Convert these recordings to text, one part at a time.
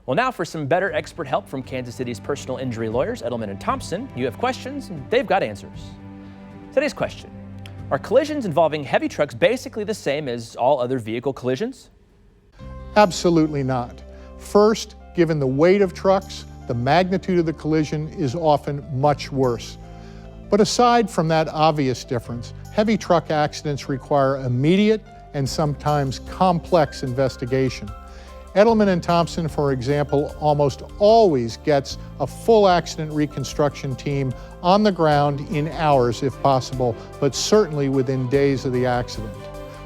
Well, now for some better expert help from Kansas City's personal injury lawyers, Edelman and Thompson. You have questions, and they've got answers. Today's question: are collisions involving heavy trucks basically the same as all other vehicle collisions? Absolutely not. First, given the weight of trucks, the magnitude of the collision is often much worse. But aside from that obvious difference, heavy truck accidents require immediate and sometimes complex investigation. Edelman and Thompson, for example, almost always gets a full accident reconstruction team on the ground in hours if possible, but certainly within days of the accident.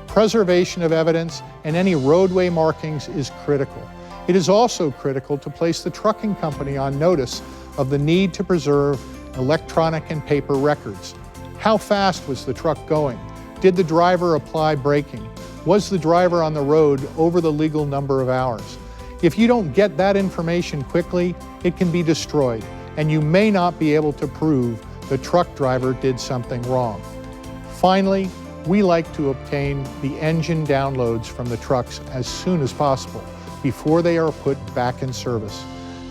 Preservation of evidence and any roadway markings is critical. It is also critical to place the trucking company on notice of the need to preserve electronic and paper records. How fast was the truck going? Did the driver apply braking? Was the driver on the road over the legal number of hours? If you don't get that information quickly, it can be destroyed, and you may not be able to prove the truck driver did something wrong. Finally, we like to obtain the engine downloads from the trucks as soon as possible before they are put back in service.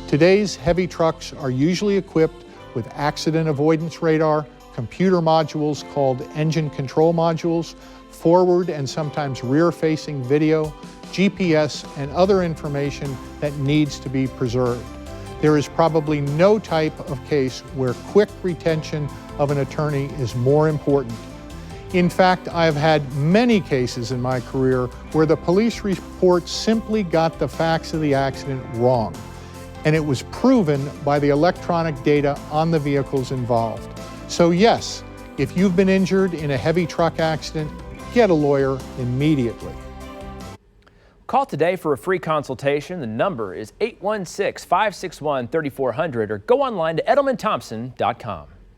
Today's heavy trucks are usually equipped with accident avoidance radar, computer modules called engine control modules, forward and sometimes rear-facing video, GPS, and other information that needs to be preserved. There is probably no type of case where quick retention of an attorney is more important. In fact, I've had many cases in my career where the police report simply got the facts of the accident wrong, and it was proven by the electronic data on the vehicles involved. So yes, if you've been injured in a heavy truck accident, get a lawyer immediately. Call today for a free consultation. The number is 816-561-3400 or go online to edelmanthompson.com.